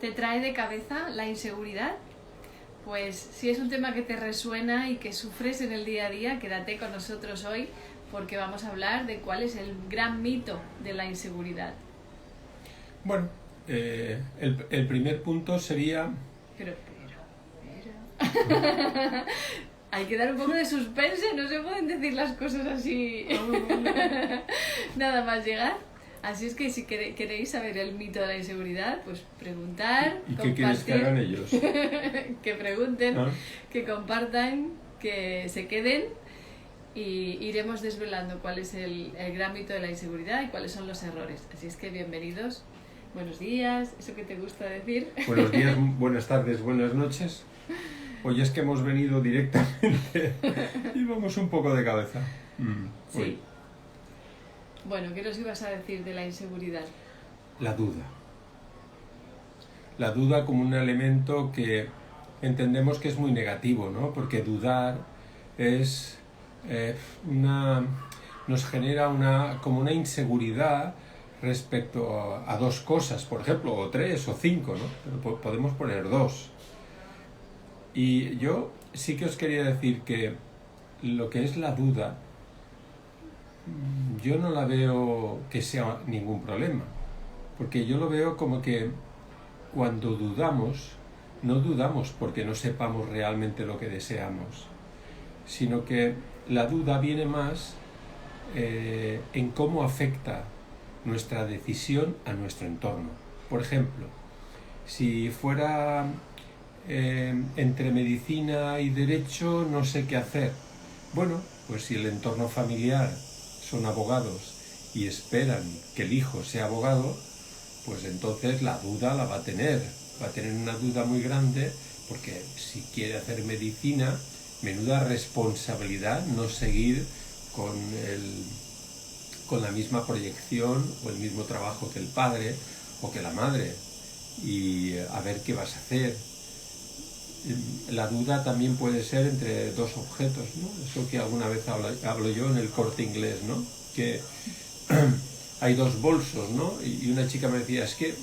¿Te trae de cabeza la inseguridad? Pues si es un tema que te resuena y que sufres en el día a día, quédate con nosotros hoy porque vamos a hablar de cuál es el gran mito de la inseguridad. Bueno, el primer punto sería... Pero... Hay que dar un poco de suspense, no se pueden decir las cosas así nada más llegar. Así es que si queréis saber el mito de la inseguridad, pues preguntar, ¿Y qué quieres que hagan ellos? Que pregunten, ¿Ah? que compartan, que se queden y iremos desvelando cuál es el gran mito de la inseguridad y cuáles son los errores. Así es que bienvenidos, buenos días, eso que te gusta decir. Buenos días, buenas tardes, buenas noches. Hoy es que hemos venido directamente y vamos un poco de cabeza. Sí. Bueno, ¿qué nos ibas a decir de la inseguridad? La duda. La duda como un elemento que entendemos que es muy negativo, ¿no? Porque dudar es nos genera como una inseguridad respecto a dos cosas, por ejemplo, o tres o cinco, ¿no? Pero podemos poner dos. Y yo sí que os quería decir que lo que es la duda, yo no la veo que sea ningún problema, porque yo lo veo como que cuando dudamos, no dudamos porque no sepamos realmente lo que deseamos, sino que la duda viene más en cómo afecta nuestra decisión a nuestro entorno. Por ejemplo, si fuera entre medicina y derecho, no sé qué hacer. Bueno, pues si el entorno familiar son abogados y esperan que el hijo sea abogado, pues entonces la duda la va a tener una duda muy grande, porque si quiere hacer medicina, menuda responsabilidad no seguir con la misma proyección o el mismo trabajo que el padre o que la madre, y a ver qué vas a hacer. La duda también puede ser entre dos objetos, ¿no? Eso que alguna vez hablo yo en el Corte Inglés, ¿no? Que hay dos bolsos, ¿no? Y una chica me decía, es que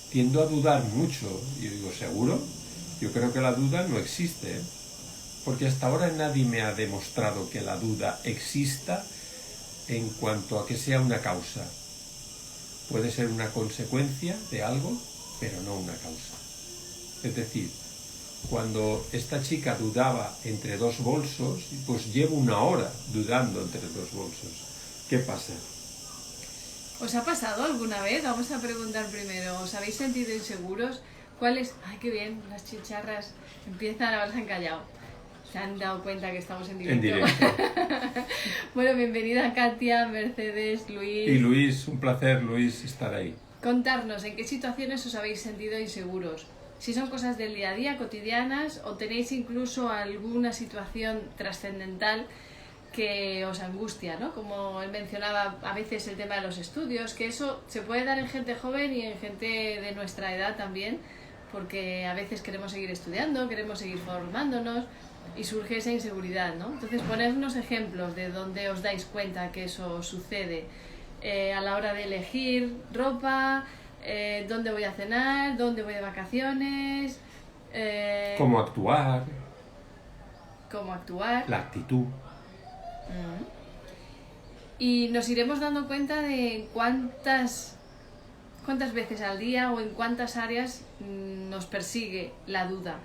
tiendo a dudar mucho. Y yo digo, ¿seguro? Yo creo que la duda no existe, ¿eh? Porque hasta ahora nadie me ha demostrado que la duda exista en cuanto a que sea una causa. Puede ser una consecuencia de algo, pero no una causa. Es decir, cuando esta chica dudaba entre dos bolsos, pues llevo una hora dudando entre dos bolsos. ¿Qué pasa? ¿Os ha pasado alguna vez? Vamos a preguntar primero. ¿Os habéis sentido inseguros? ¿Cuáles? ¡Ay, qué bien! Las chicharras empiezan, ahora se han callado. Se han dado cuenta que estamos en directo. En directo. Bueno, bienvenida Katia, Mercedes, Luis. Y Luis, un placer, Luis, estar ahí. Contarnos en qué situaciones os habéis sentido inseguros. Si son cosas del día a día, cotidianas, o tenéis incluso alguna situación trascendental que os angustia, ¿no? Como él mencionaba a veces el tema de los estudios, que eso se puede dar en gente joven y en gente de nuestra edad también, porque a veces queremos seguir estudiando, queremos seguir formándonos y surge esa inseguridad, ¿no? Entonces, ponednos ejemplos de donde os dais cuenta que eso sucede a la hora de elegir ropa, dónde voy a cenar, dónde voy de vacaciones, Cómo actuar, la actitud. Y nos iremos dando cuenta de cuántas veces al día o en cuántas áreas nos persigue la duda.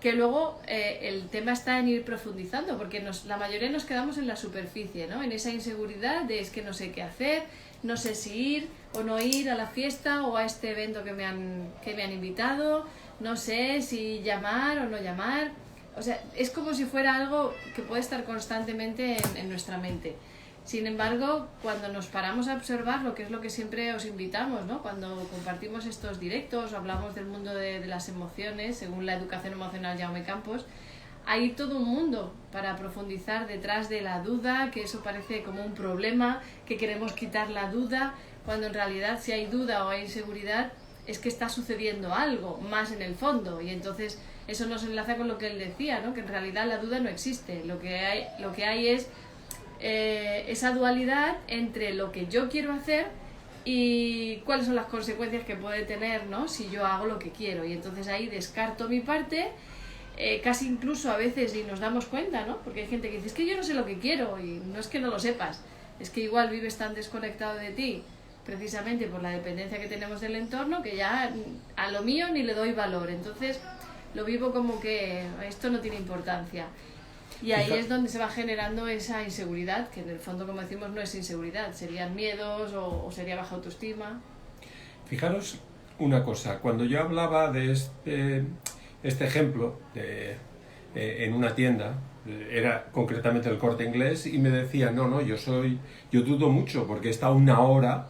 Que luego el tema está en ir profundizando, porque la mayoría nos quedamos en la superficie, ¿no? En esa inseguridad de es que no sé qué hacer, no sé si ir o no ir a la fiesta o a este evento que me han invitado, no sé si llamar o no llamar. O sea, es como si fuera algo que puede estar constantemente en nuestra mente. Sin embargo, cuando nos paramos a observar, lo que es lo que siempre os invitamos, ¿no? Cuando compartimos estos directos, hablamos del mundo de las emociones, según la educación emocional Jaume Campos, hay todo un mundo para profundizar detrás de la duda, que eso parece como un problema, que queremos quitar la duda, cuando en realidad si hay duda o hay inseguridad, es que está sucediendo algo más en el fondo, y entonces eso nos enlaza con lo que él decía, ¿no? Que en realidad la duda no existe, lo que hay es esa dualidad entre lo que yo quiero hacer y cuáles son las consecuencias que puede tener, ¿no?, si yo hago lo que quiero. Y entonces ahí descarto mi parte, casi incluso a veces y nos damos cuenta, ¿no? Porque hay gente que dice, es que yo no sé lo que quiero, y no es que no lo sepas, es que igual vives tan desconectado de ti, precisamente por la dependencia que tenemos del entorno, que ya a lo mío ni le doy valor. Entonces lo vivo como que esto no tiene importancia. Y ahí es donde se va generando esa inseguridad, que en el fondo, como decimos, no es inseguridad, serían miedos o sería baja autoestima. Fijaros una cosa, cuando yo hablaba de este ejemplo en una tienda, era concretamente el Corte Inglés, y me decía, no, yo dudo mucho porque he estado una hora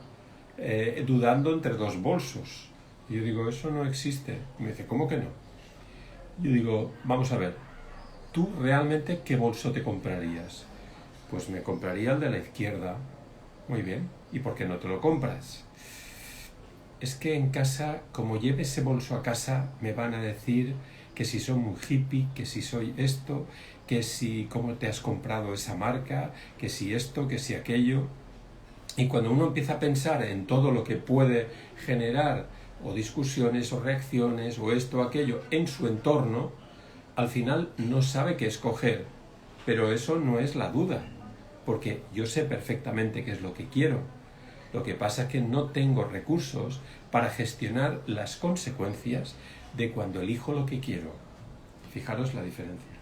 dudando entre dos bolsos. Y yo digo, eso no existe. Y me dice, ¿cómo que no? Yo digo, vamos a ver, ¿tú realmente qué bolso te comprarías? Pues me compraría el de la izquierda. Muy bien, ¿y por qué no te lo compras? Es que en casa, como lleve ese bolso a casa, me van a decir que si soy muy hippie, que si soy esto, que si cómo te has comprado esa marca, que si esto, que si aquello. Y cuando uno empieza a pensar en todo lo que puede generar o discusiones o reacciones o esto o aquello en su entorno, al final no sabe qué escoger. Pero eso no es la duda, porque yo sé perfectamente qué es lo que quiero. Lo que pasa es que no tengo recursos para gestionar las consecuencias de cuando elijo lo que quiero. Fijaros la diferencia.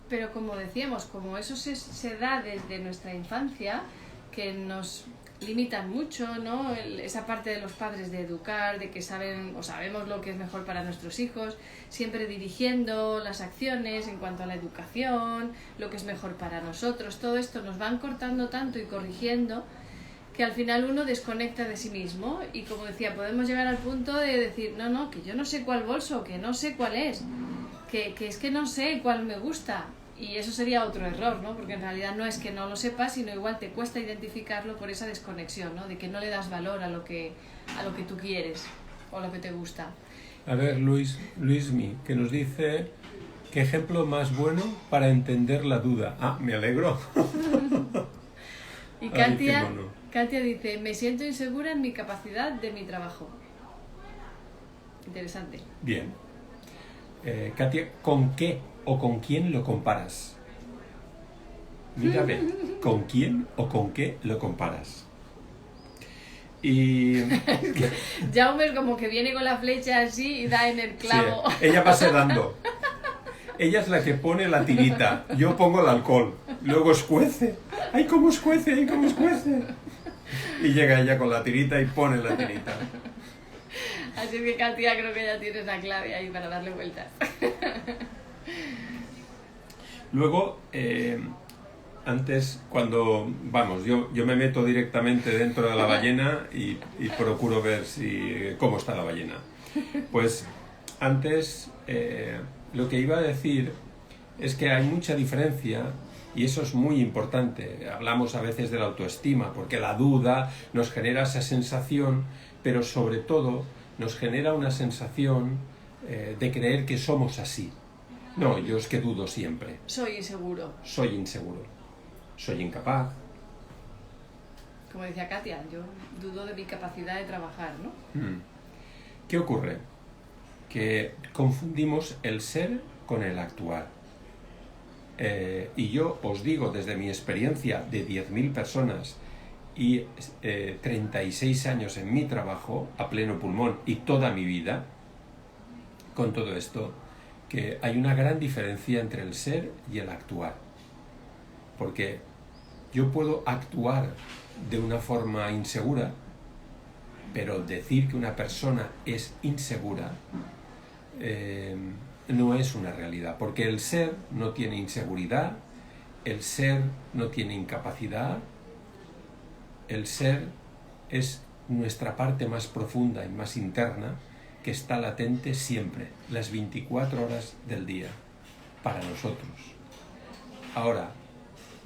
Pero como decíamos, como eso se da desde nuestra infancia, que nos limitan mucho, ¿no? Esa parte de los padres de educar, de que saben o sabemos lo que es mejor para nuestros hijos, siempre dirigiendo las acciones en cuanto a la educación, lo que es mejor para nosotros, todo esto nos van cortando tanto y corrigiendo que al final uno desconecta de sí mismo. Y como decía, podemos llegar al punto de decir, no, que yo no sé cuál bolso, que no sé cuál es, que es que no sé cuál me gusta. Y eso sería otro error, ¿no? Porque en realidad no es que no lo sepas, sino igual te cuesta identificarlo por esa desconexión, ¿no? De que no le das valor a lo que tú quieres o a lo que te gusta. A ver, Luismi, que nos dice, ¿qué ejemplo más bueno para entender la duda? Ah, me alegro. Y Katia dice, me siento insegura en mi capacidad de mi trabajo. Interesante. Bien. Katia, ¿con qué o con quién lo comparas? Mira, ve, ¿con quién o con qué lo comparas? Y Jaume es como que viene con la flecha así y da en el clavo. Sí, ella va sedando. Ella es la que pone la tirita. Yo pongo el alcohol. Luego escuece. ¡Ay, cómo escuece! ¡Ay, cómo escuece! Y llega ella con la tirita y pone la tirita. Así que Katia, creo que ya tienes la clave ahí para darle vueltas. Luego, antes, cuando, yo me meto directamente dentro de la ballena y procuro ver cómo está la ballena. Pues antes, lo que iba a decir es que hay mucha diferencia, y eso es muy importante. Hablamos a veces de la autoestima, porque la duda nos genera esa sensación, pero sobre todo nos genera una sensación de creer que somos así. No, yo es que dudo siempre. Soy inseguro. Soy inseguro. Soy incapaz. Como decía Katia, yo dudo de mi capacidad de trabajar, ¿no? ¿Qué ocurre? Que confundimos el ser con el actuar. Y yo os digo, desde mi experiencia de 10.000 personas y 36 años en mi trabajo, a pleno pulmón, y toda mi vida, con todo esto, que hay una gran diferencia entre el ser y el actuar. Porque yo puedo actuar de una forma insegura, pero decir que una persona es insegura no es una realidad, porque el ser no tiene inseguridad, el ser no tiene incapacidad, el ser es nuestra parte más profunda y más interna, que está latente siempre, las 24 horas del día, para nosotros. Ahora,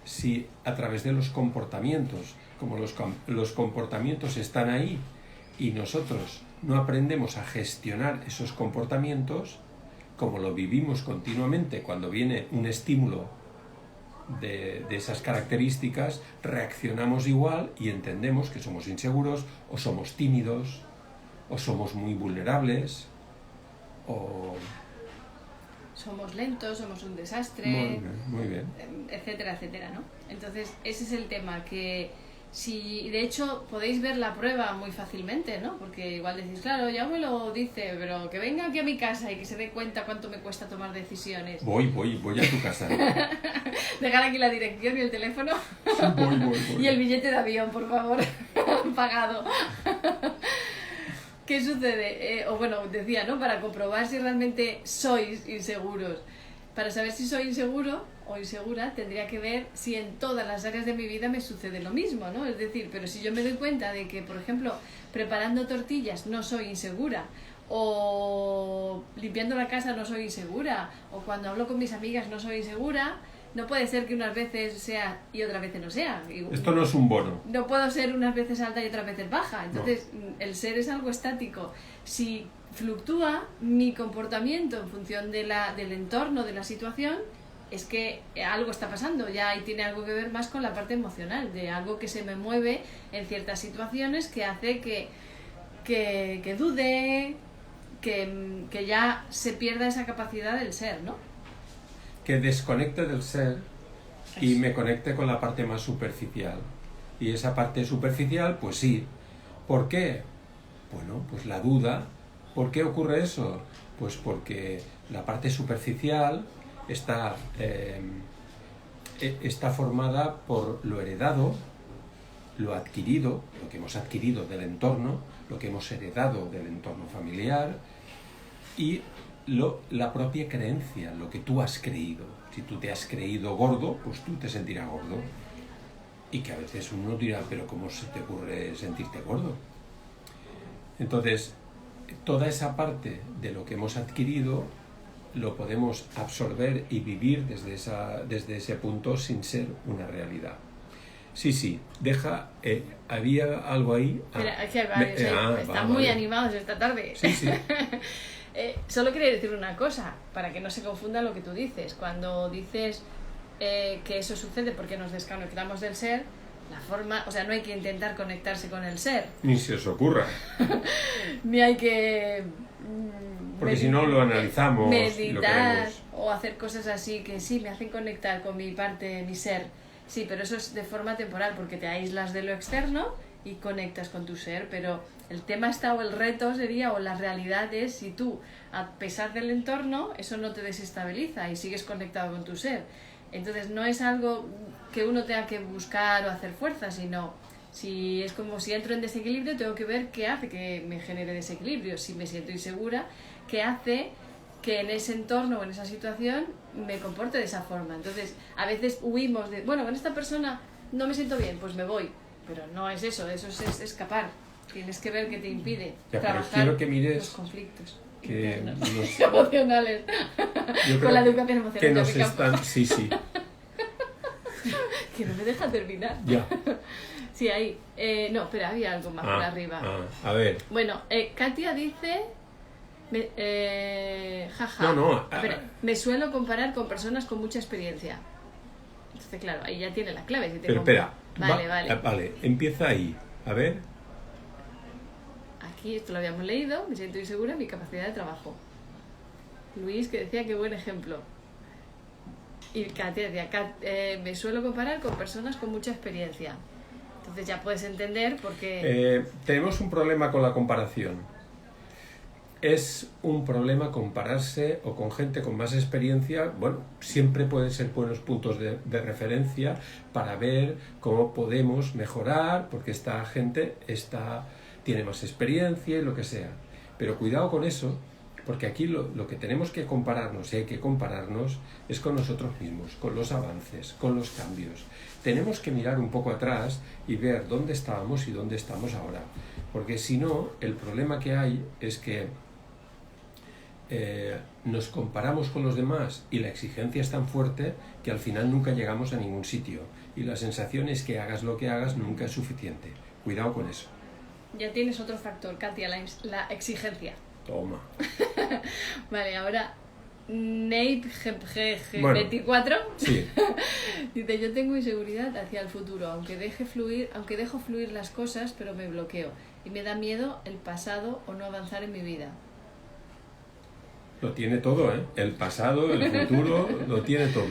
si a través de los comportamientos, como los comportamientos están ahí y nosotros no aprendemos a gestionar esos comportamientos, como lo vivimos continuamente cuando viene un estímulo de esas características, reaccionamos igual y entendemos que somos inseguros, o somos tímidos, o somos muy vulnerables, o... somos lentos, somos un desastre, muy bien. Etcétera, etcétera, ¿no? Entonces, ese es el tema, que si, de hecho, podéis ver la prueba muy fácilmente, ¿no? Porque igual decís, claro, ya me lo dice, pero que venga aquí a mi casa y que se dé cuenta cuánto me cuesta tomar decisiones. Voy a tu casa. Dejar aquí la dirección y el teléfono. Voy. Y el billete de avión, por favor, pagado. ¿Qué sucede? O bueno, decía, ¿no? Para comprobar si realmente sois inseguros. Para saber si soy inseguro o insegura, tendría que ver si en todas las áreas de mi vida me sucede lo mismo, ¿no? Es decir, pero si yo me doy cuenta de que, por ejemplo, preparando tortillas no soy insegura, o limpiando la casa no soy insegura, o cuando hablo con mis amigas no soy insegura, no puede ser que unas veces sea y otras veces no sea. Esto no es un bono. No puedo ser unas veces alta y otras veces baja. Entonces, el ser es algo estático. Si fluctúa mi comportamiento en función del entorno, de la situación, es que algo está pasando ya, y tiene algo que ver más con la parte emocional, de algo que se me mueve en ciertas situaciones que hace que dude, que ya se pierda esa capacidad del ser, ¿no? Que desconecte del ser y me conecte con la parte más superficial. Y esa parte superficial, pues sí. ¿Por qué? Bueno, pues la duda. ¿Por qué ocurre eso? Pues porque la parte superficial está formada por lo heredado, lo adquirido, lo que hemos adquirido del entorno, lo que hemos heredado del entorno familiar, y la propia creencia, lo que tú has creído. Si tú te has creído gordo, pues tú te sentirás gordo. Y que a veces uno dirá, pero ¿cómo se te ocurre sentirte gordo? Entonces, toda esa parte de lo que hemos adquirido lo podemos absorber y vivir desde ese punto sin ser una realidad. Sí, había algo ahí. Mira, es que están muy animados esta tarde. Sí. Solo quería decir una cosa, para que no se confunda lo que tú dices. Cuando dices que eso sucede porque nos desconectamos del ser, la forma, o sea, no hay que intentar conectarse con el ser. Ni se os ocurra. Ni hay que... porque si no lo analizamos, meditar o hacer cosas así que sí, me hacen conectar con mi parte, mi ser. Sí, pero eso es de forma temporal, porque te aíslas de lo externo y conectas con tu ser, pero el tema está, o el reto sería, o la realidad es, si tú, a pesar del entorno, eso no te desestabiliza y sigues conectado con tu ser. Entonces no es algo que uno tenga que buscar o hacer fuerza, sino si es como si entro en desequilibrio, tengo que ver qué hace que me genere desequilibrio. Si me siento insegura, qué hace que en ese entorno o en esa situación me comporte de esa forma. Entonces a veces huimos de, bueno, con esta persona no me siento bien, pues me voy. Pero no es eso es escapar. Tienes que ver qué te impide trabajar que mires los conflictos que emocionales. Con la educación emocional. Que nos están... Sí. Que no me deja terminar. Ya. Sí, ahí. No, pero había algo más por arriba. A ver. Bueno, Katia dice... jaja. No. Me suelo comparar con personas con mucha experiencia. Entonces, claro, ahí ya tiene la clave. Si te pero espera. Vale. Empieza ahí. A ver. Aquí esto lo habíamos leído. Me siento insegura en mi capacidad de trabajo. Luis, que decía, qué buen ejemplo. Y Katia decía, me suelo comparar con personas con mucha experiencia. Entonces ya puedes entender por qué... tenemos un problema con la comparación. Es un problema compararse o con gente con más experiencia. Bueno, siempre pueden ser buenos puntos de referencia para ver cómo podemos mejorar, porque esta gente tiene más experiencia y lo que sea. Pero cuidado con eso, porque aquí lo que tenemos que compararnos, y hay que compararnos, es con nosotros mismos, con los avances, con los cambios. Tenemos que mirar un poco atrás y ver dónde estábamos y dónde estamos ahora. Porque si no, el problema que hay es que nos comparamos con los demás y la exigencia es tan fuerte que al final nunca llegamos a ningún sitio. Y la sensación es que hagas lo que hagas nunca es suficiente. Cuidado con eso. Ya tienes otro factor, Katia, la exigencia. Toma. Vale, ahora Bueno, 24 sí, dice: yo tengo inseguridad hacia el futuro, aunque dejo fluir las cosas, pero me bloqueo y me da miedo el pasado o no avanzar en mi vida. lo tiene todo, ¿eh? El pasado, el futuro, lo tiene todo.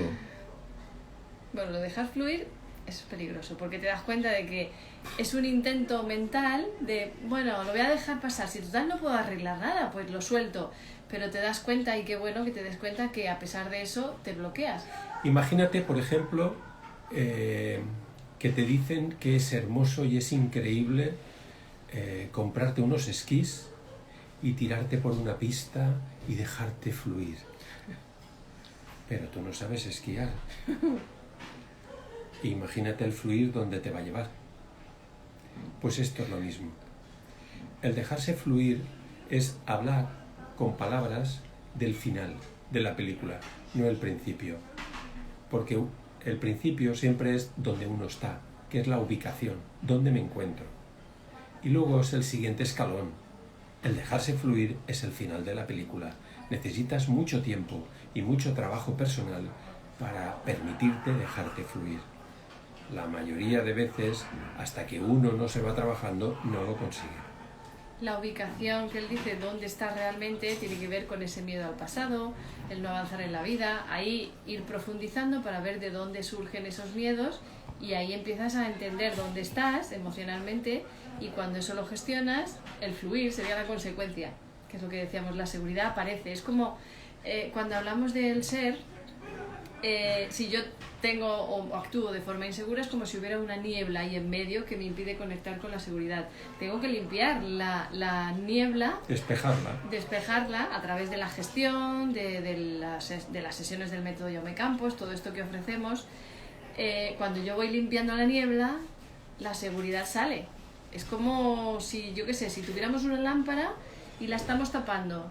Bueno, lo dejas fluir es peligroso, porque te das cuenta de que es un intento mental de, bueno, lo voy a dejar pasar, si total no puedo arreglar nada, pues lo suelto, pero te das cuenta, y qué bueno que te des cuenta que a pesar de eso te bloqueas. Imagínate, por ejemplo, que te dicen que es hermoso y es increíble comprarte unos esquís y tirarte por una pista y dejarte fluir. Pero tú no sabes esquiar. Imagínate el fluir donde te va a llevar. Pues esto es lo mismo. El dejarse fluir es hablar con palabras del final de la película, no el principio. Porque el principio siempre es donde uno está, que es la ubicación, donde me encuentro. Y luego es el siguiente escalón. El dejarse fluir es el final de la película. Necesitas mucho tiempo y mucho trabajo personal para permitirte dejarte fluir. La mayoría de veces, hasta que uno no se va trabajando, no lo consigue. La ubicación que él dice, dónde está realmente, tiene que ver con ese miedo al pasado, el no avanzar en la vida, ahí ir profundizando para ver de dónde surgen esos miedos, y ahí empiezas a entender dónde estás emocionalmente, y cuando eso lo gestionas, el fluir sería la consecuencia, que es lo que decíamos, la seguridad aparece. Es como cuando hablamos del ser, si yo tengo o actúo de forma insegura, es como si hubiera una niebla ahí en medio que me impide conectar con la seguridad. Tengo que limpiar la niebla, despejarla a través de la gestión, de las sesiones del método Jaume Campos, todo esto que ofrecemos. Cuando yo voy limpiando la niebla, la seguridad sale. Es como si, yo qué sé, si tuviéramos una lámpara y la estamos tapando,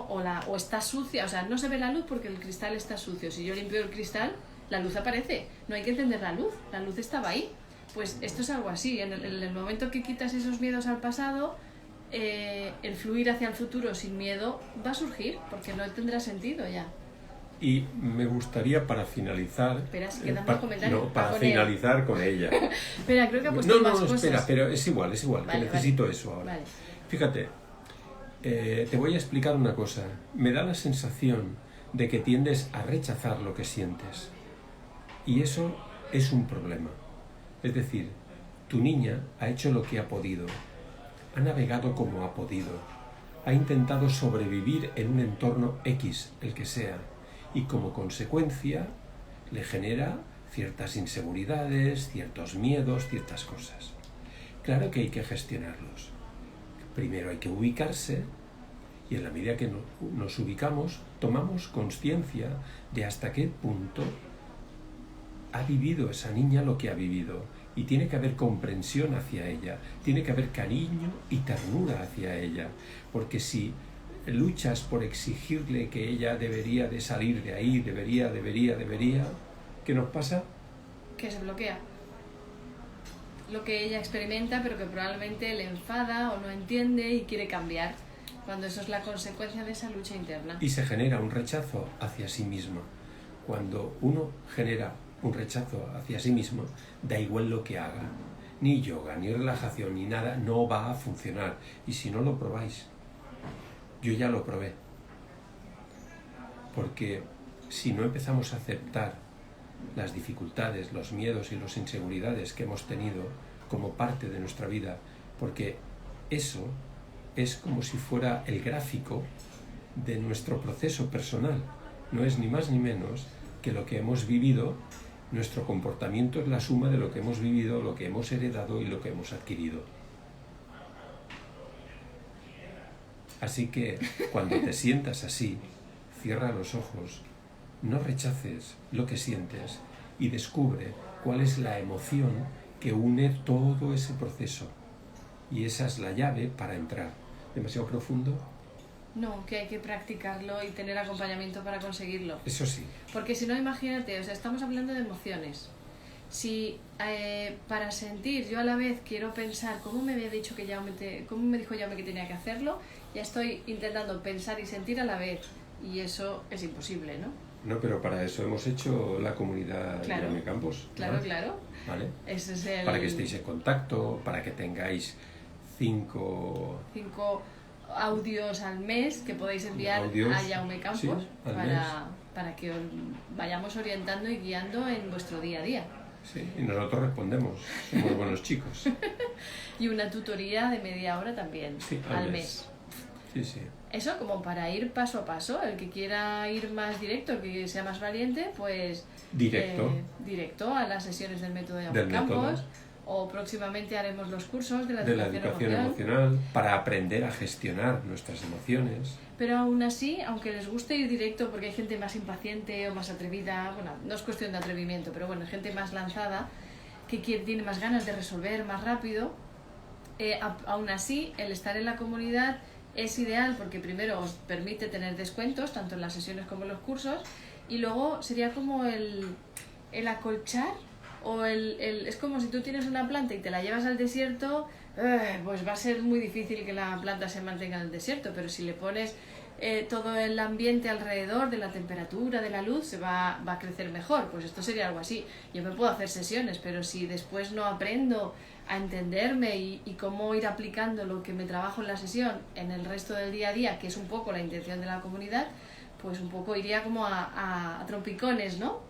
o está sucia, o sea, no se ve la luz porque el cristal está sucio. Si yo limpio el cristal, la luz aparece. No hay que entender la luz estaba ahí. Pues esto es algo así. En el momento que quitas esos miedos al pasado, el fluir hacia el futuro sin miedo va a surgir, porque no tendrá sentido ya. Y me gustaría, para finalizar... Espera, si quedan más comentarios. No, para finalizar con ella. Espera, creo que ha puesto más cosas. Espera, pero es igual, vale, que necesito eso ahora. Vale. Fíjate, te voy a explicar una cosa. Me da la sensación de que tiendes a rechazar lo que sientes. Y eso es un problema. Es decir, tu niña ha hecho lo que ha podido. Ha navegado como ha podido. Ha intentado sobrevivir en un entorno X, el que sea. Y como consecuencia le genera ciertas inseguridades, ciertos miedos, ciertas cosas. Claro que hay que gestionarlos. Primero hay que ubicarse, y en la medida que nos ubicamos, tomamos conciencia de hasta qué punto ha vivido esa niña lo que ha vivido. Y tiene que haber comprensión hacia ella, tiene que haber cariño y ternura hacia ella. Porque si luchas por exigirle que ella debería de salir de ahí, debería, ¿qué nos pasa? Que se bloquea. Lo que ella experimenta, pero que probablemente le enfada o no entiende y quiere cambiar, cuando eso es la consecuencia de esa lucha interna. Y se genera un rechazo hacia sí mismo. Cuando uno genera un rechazo hacia sí mismo, da igual lo que haga. Ni yoga, ni relajación, ni nada, no va a funcionar. Y si no lo probáis, yo ya lo probé. Porque si no empezamos a aceptar las dificultades, los miedos y las inseguridades que hemos tenido como parte de nuestra vida, porque eso es como si fuera el gráfico de nuestro proceso personal. No es ni más ni menos que lo que hemos vivido. Nuestro comportamiento es la suma de lo que hemos vivido, lo que hemos heredado y lo que hemos adquirido. Así que cuando te sientas así, cierra los ojos, no rechaces lo que sientes y descubre cuál es la emoción que une todo ese proceso. Y esa es la llave para entrar. ¿Demasiado profundo? No, que hay que practicarlo y tener acompañamiento para conseguirlo. Eso sí. Porque si no, imagínate, o sea, estamos hablando de emociones. Si para sentir yo a la vez quiero pensar cómo me dijo Jaume que tenía que hacerlo, ya estoy intentando pensar y sentir a la vez. y eso es imposible, ¿no? No, pero para eso hemos hecho la comunidad Claro. Jaume Campos. Claro, ¿no? claro. ¿Vale? Ese es el... Para que estéis en contacto, para que tengáis 5 audios al mes que podéis enviar audios, a Jaume Campos, sí, al mes. para que os vayamos orientando y guiando en vuestro día a día. Sí, y nosotros respondemos, somos buenos chicos. Y una tutoría de media hora también, Sí, al mes. Sí, sí. Eso como para ir paso a paso, el que quiera ir más directo, el que sea más valiente, pues directo a las sesiones del método de Jaume Campos, o próximamente haremos los cursos de la educación emocional para aprender a gestionar nuestras emociones. Pero aún así, aunque les guste ir directo porque hay gente más impaciente o más atrevida, bueno, no es cuestión de atrevimiento, pero bueno, gente más lanzada, que tiene más ganas de resolver más rápido, aún así el estar en la comunidad es ideal porque primero os permite tener descuentos tanto en las sesiones como en los cursos, y luego sería como el acolchar, o es como si tú tienes una planta y te la llevas al desierto, pues va a ser muy difícil que la planta se mantenga en el desierto, pero si le pones todo el ambiente alrededor de la temperatura, de la luz, se va a crecer mejor. Pues esto sería algo así. Yo me puedo hacer sesiones, pero si después no aprendo a entenderme y cómo ir aplicando lo que me trabajo en la sesión en el resto del día a día, que es un poco la intención de la comunidad, pues un poco iría como a trompicones, ¿no?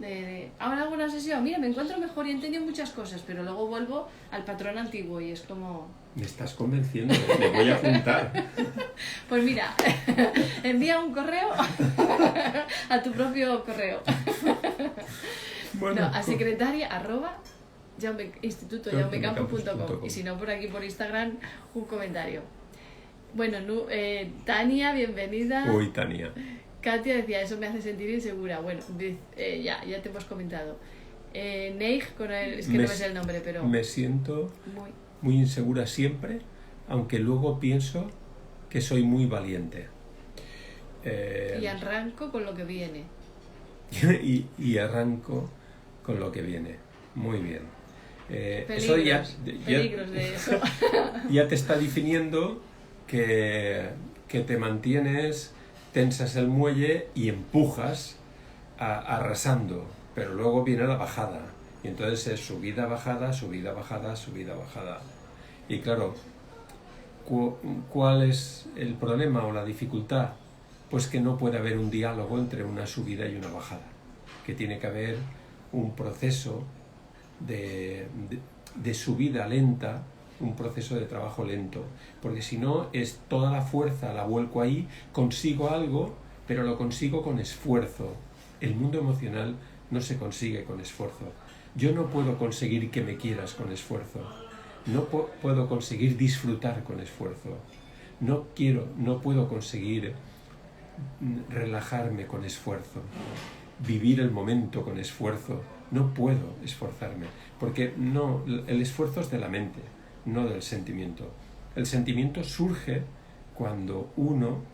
Ahora hago una sesión, mira, me encuentro mejor y he entendido muchas cosas, pero luego vuelvo al patrón antiguo y es como... Me estás convenciendo, me voy a apuntar. Pues mira, envía un correo a tu propio correo. Bueno, no, a secretaria@institutojaumecampos.com, y si no, por aquí por Instagram, un comentario. Bueno, Tania, bienvenida. Uy, Tania. Katia decía, eso me hace sentir insegura. Bueno, ya te hemos comentado. Neig, es que no me sé el nombre, pero... Me siento muy insegura siempre, aunque luego pienso que soy muy valiente. Y arranco con lo que viene. y arranco con lo que viene. Muy bien. Peligros de eso. Ya te está definiendo que te mantienes, tensas el muelle y empujas arrasando, pero luego viene la bajada y entonces es subida, bajada, subida, bajada, subida, bajada. Y claro, ¿cuál es el problema o la dificultad? Pues que no puede haber un diálogo entre una subida y una bajada, que tiene que haber un proceso de subida lenta, un proceso de trabajo lento, porque si no es toda la fuerza la vuelco ahí, consigo algo, pero lo consigo con esfuerzo. El mundo emocional no se consigue con esfuerzo. Yo no puedo conseguir que me quieras con esfuerzo, no puedo conseguir disfrutar con esfuerzo, no puedo conseguir relajarme con esfuerzo, vivir el momento con esfuerzo. No puedo esforzarme, porque el esfuerzo es de la mente, no del sentimiento. El sentimiento surge cuando uno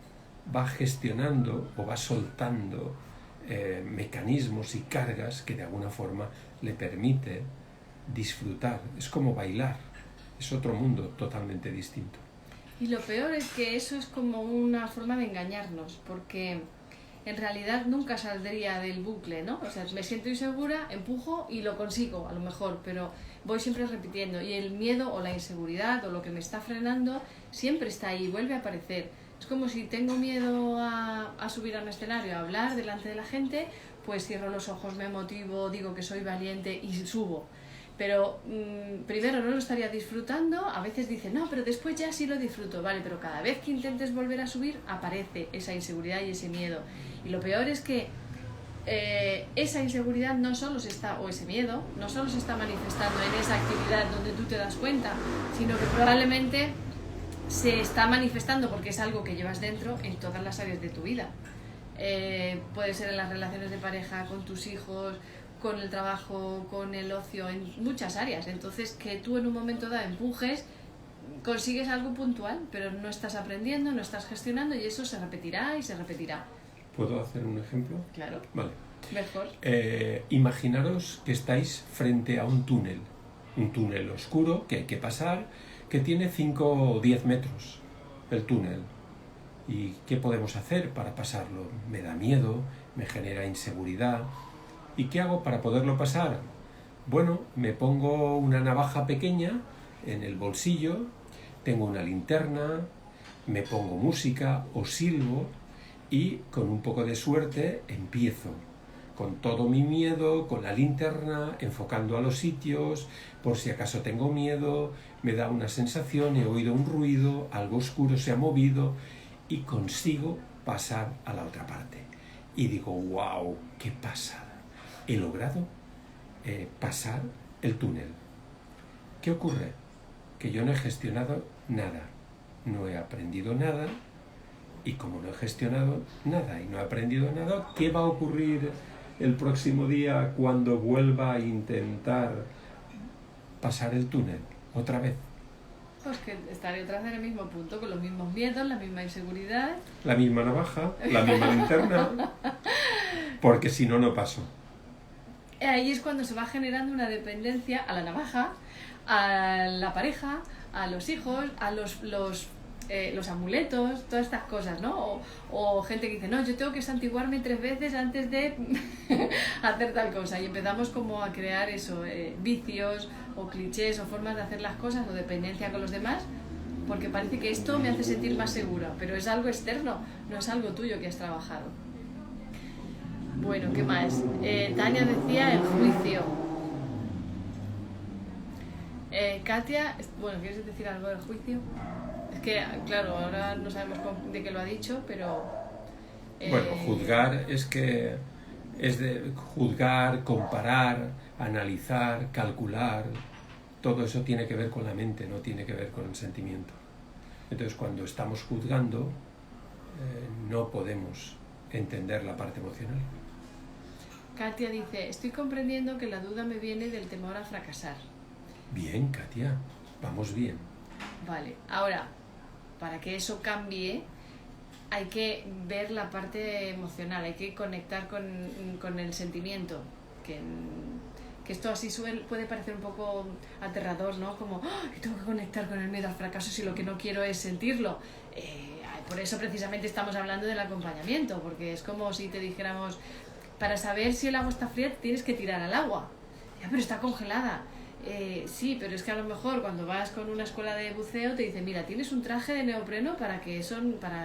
va gestionando o va soltando mecanismos y cargas que de alguna forma le permite disfrutar. Es como bailar, es otro mundo totalmente distinto. Y lo peor es que eso es como una forma de engañarnos, porque en realidad nunca saldría del bucle, ¿no? O sea, me siento insegura, empujo y lo consigo, a lo mejor, pero voy siempre repitiendo. Y el miedo o la inseguridad o lo que me está frenando siempre está ahí, vuelve a aparecer. Es como si tengo miedo a subir a un escenario, a hablar delante de la gente, pues cierro los ojos, me motivo, digo que soy valiente y subo. Pero primero no lo estaría disfrutando, a veces dicen, no, pero después ya sí lo disfruto, vale, pero cada vez que intentes volver a subir aparece esa inseguridad y ese miedo. Y lo peor es que esa inseguridad no solo o ese miedo, no solo se está manifestando en esa actividad donde tú te das cuenta, sino que probablemente se está manifestando porque es algo que llevas dentro en todas las áreas de tu vida. Puede ser en las relaciones de pareja, con tus hijos, con el trabajo, con el ocio, en muchas áreas. Entonces, que tú en un momento dado empujes, consigues algo puntual, pero no estás aprendiendo, no estás gestionando, y eso se repetirá y se repetirá. ¿Puedo hacer un ejemplo? Claro. Vale. Mejor. Imaginaros que estáis frente a un túnel oscuro que hay que pasar, que tiene 5 o 10 metros el túnel. ¿Y qué podemos hacer para pasarlo? Me da miedo, me genera inseguridad. ¿Y qué hago para poderlo pasar? Bueno, me pongo una navaja pequeña en el bolsillo, tengo una linterna, me pongo música o silbo y con un poco de suerte empiezo. Con todo mi miedo, con la linterna, enfocando a los sitios, por si acaso tengo miedo, me da una sensación, he oído un ruido, algo oscuro se ha movido y consigo pasar a la otra parte. Y digo, wow, qué pasada. He logrado pasar el túnel. ¿Qué ocurre? Que yo no he gestionado nada, no he aprendido nada y como no he gestionado nada y no he aprendido nada, ¿qué va a ocurrir el próximo día cuando vuelva a intentar pasar el túnel otra vez? Pues que estaré otra vez en el mismo punto, con los mismos miedos, la misma inseguridad. La misma navaja, la misma linterna, porque si no, no paso. Ahí es cuando se va generando una dependencia a la navaja, a la pareja, a los hijos, a los amuletos, todas estas cosas, ¿no? O gente que dice, no, yo tengo que santiguarme 3 veces antes de hacer tal cosa. Y empezamos como a crear eso, vicios o clichés o formas de hacer las cosas o dependencia con los demás, porque parece que esto me hace sentir más segura, pero es algo externo, no es algo tuyo que has trabajado. Bueno, ¿qué más? Tania decía el juicio. Katia, bueno, ¿quieres decir algo del juicio? Es que, claro, ahora no sabemos de qué lo ha dicho, pero... Bueno, juzgar es que es de juzgar, comparar, analizar, calcular. Todo eso tiene que ver con la mente, no tiene que ver con el sentimiento. Entonces, cuando estamos juzgando, no podemos entender la parte emocional. Katia dice, estoy comprendiendo que la duda me viene del temor a fracasar. Bien, Katia, vamos bien. Vale, ahora, para que eso cambie, hay que ver la parte emocional, hay que conectar con el sentimiento, que esto así puede parecer un poco aterrador, ¿no? Como, ¡oh! Tengo que conectar con el miedo al fracaso si lo que no quiero es sentirlo. Por eso precisamente estamos hablando del acompañamiento, porque es como si te dijéramos, para saber si el agua está fría tienes que tirar al agua. Ya, pero está congelada. Sí, pero es que a lo mejor cuando vas con una escuela de buceo te dicen, mira, tienes un traje de neopreno para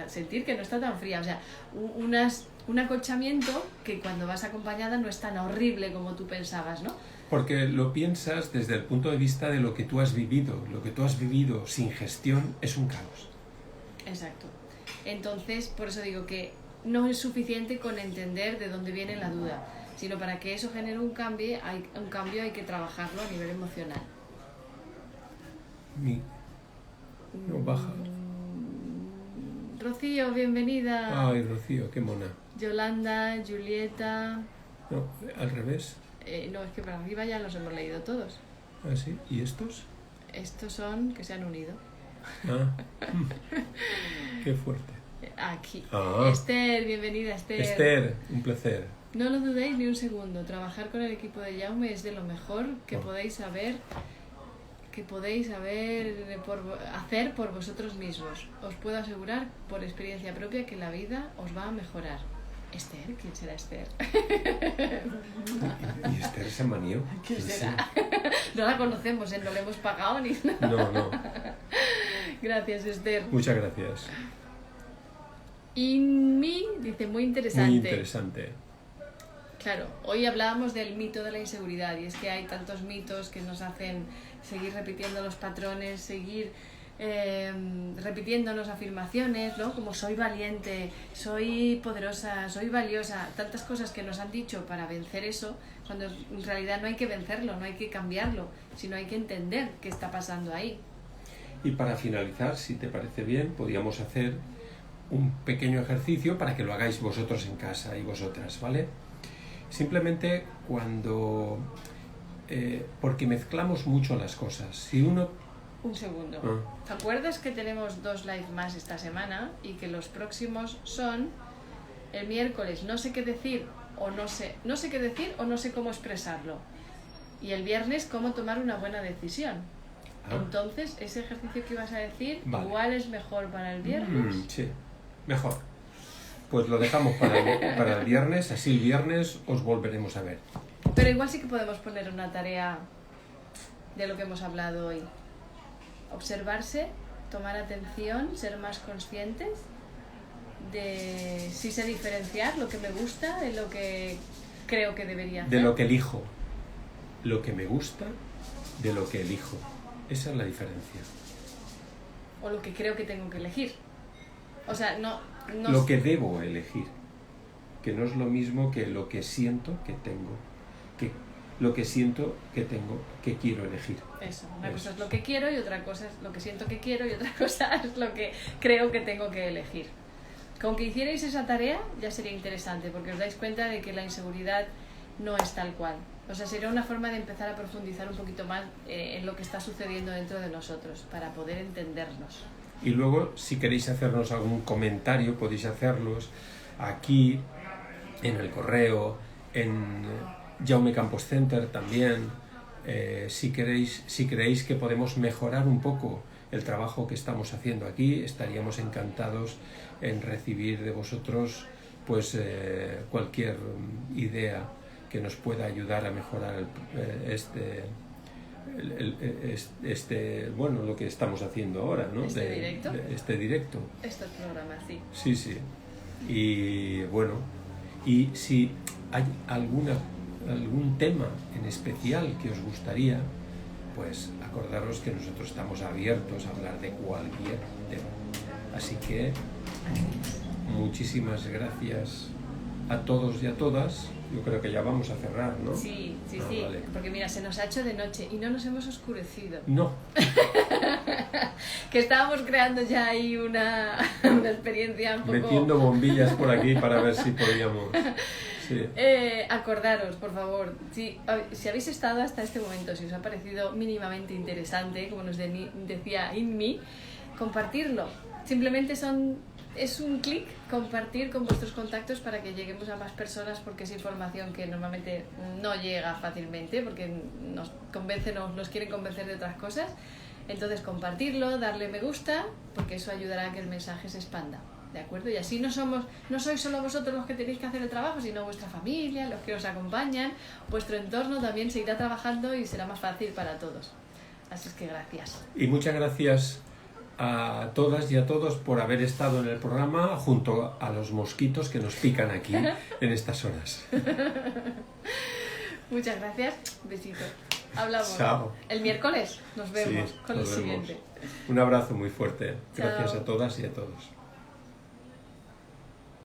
sentir que no está tan fría. O sea, un acolchamiento que cuando vas acompañada no es tan horrible como tú pensabas, ¿no? Porque lo piensas desde el punto de vista de lo que tú has vivido. Lo que tú has vivido sin gestión es un caos. Exacto. Entonces, por eso digo que no es suficiente con entender de dónde viene la duda, sino para que eso genere un cambio hay que trabajarlo a nivel emocional. No baja. Rocío, bienvenida. Ay, Rocío, qué mona. Yolanda, Julieta... No, al revés. No, es que para arriba ya los hemos leído todos. ¿Ah, sí? ¿Y estos? Estos son que se han unido. Ah, qué fuerte. Aquí. Ah. Esther, bienvenida, Esther. Esther, un placer. No lo dudéis ni un segundo. Trabajar con el equipo de Jaume es de lo mejor que podéis saber, hacer por vosotros mismos. Os puedo asegurar por experiencia propia que la vida os va a mejorar. Esther, ¿quién será Esther? ¿Y Esther Samaniego? ¿Quién será? No la conocemos, no le hemos pagado ni nada. No. Gracias, Esther. Muchas gracias. Inmi dice, muy interesante. Muy interesante. Claro, hoy hablábamos del mito de la inseguridad y es que hay tantos mitos que nos hacen seguir repitiendo los patrones, seguir repitiéndonos afirmaciones, ¿no? Como soy valiente, soy poderosa, soy valiosa, tantas cosas que nos han dicho para vencer eso, cuando en realidad no hay que vencerlo, no hay que cambiarlo, sino hay que entender qué está pasando ahí. Y para finalizar, si te parece bien, podríamos hacer un pequeño ejercicio para que lo hagáis vosotros en casa y vosotras, ¿vale? Simplemente porque mezclamos mucho las cosas. Si uno... Un segundo. ¿Te acuerdas que tenemos 2 live más esta semana y que los próximos son el miércoles no sé qué decir o no sé qué decir o no sé cómo expresarlo? Y el viernes cómo tomar una buena decisión. Entonces, ese ejercicio que ibas a decir, vale. Igual es mejor para el viernes. Sí, Mejor. Pues lo dejamos para el viernes, así el viernes os volveremos a ver. Pero igual sí que podemos poner una tarea de lo que hemos hablado hoy. Observarse, tomar atención, ser más conscientes de si sé diferenciar lo que me gusta de lo que creo que debería hacer. De lo que elijo. Lo que me gusta de lo que elijo. Esa es la diferencia. O lo que creo que tengo que elegir. O sea, no Lo que debo elegir. Que no es lo mismo que lo que siento que tengo. Lo que siento que tengo que quiero elegir. Eso, una cosa es lo que quiero y otra cosa es lo que siento que quiero y otra cosa es lo que creo que tengo que elegir. Con que hicierais esa tarea ya sería interesante, porque os dais cuenta de que la inseguridad no es tal cual. O sea, sería una forma de empezar a profundizar un poquito más en lo que está sucediendo dentro de nosotros, para poder entendernos. Y luego, si queréis hacernos algún comentario, podéis hacerlos aquí, en el correo, en Jaume Campos Center también. Si creéis que podemos mejorar un poco el trabajo que estamos haciendo aquí, estaríamos encantados en recibir de vosotros pues cualquier idea que nos pueda ayudar a mejorar bueno, lo que estamos haciendo ahora, ¿no? ¿Directo? Este directo. Estos programas, sí. Sí, sí. Y bueno, y si hay algún tema en especial que os gustaría, pues acordaros que nosotros estamos abiertos a hablar de cualquier tema. Así que muchísimas gracias a todos y a todas. Yo creo que ya vamos a cerrar, ¿no? Sí, sí, Ah, sí. vale. Porque mira, se nos ha hecho de noche y no nos hemos oscurecido. No. Que estábamos creando ya ahí una experiencia un poco... Metiendo bombillas por aquí para ver si podíamos... Sí. Acordaros, por favor, si habéis estado hasta este momento, si os ha parecido mínimamente interesante, como nos decía Inmi, compartirlo. Simplemente es un clic, compartir con vuestros contactos para que lleguemos a más personas, porque es información que normalmente no llega fácilmente, porque nos quieren convencer de otras cosas. Entonces compartirlo, darle me gusta, porque eso ayudará a que el mensaje se expanda. ¿De acuerdo? Y así no sois solo vosotros los que tenéis que hacer el trabajo, sino vuestra familia, los que os acompañan, vuestro entorno también se irá trabajando y será más fácil para todos. Así es que gracias. Y muchas gracias a todas y a todos por haber estado en el programa junto a los mosquitos que nos pican aquí en estas horas. Muchas gracias. Besito. Hablamos. Chao. El miércoles nos vemos Sí, con nos el vemos. siguiente. Un abrazo muy fuerte. Chao. Gracias a todas y a todos.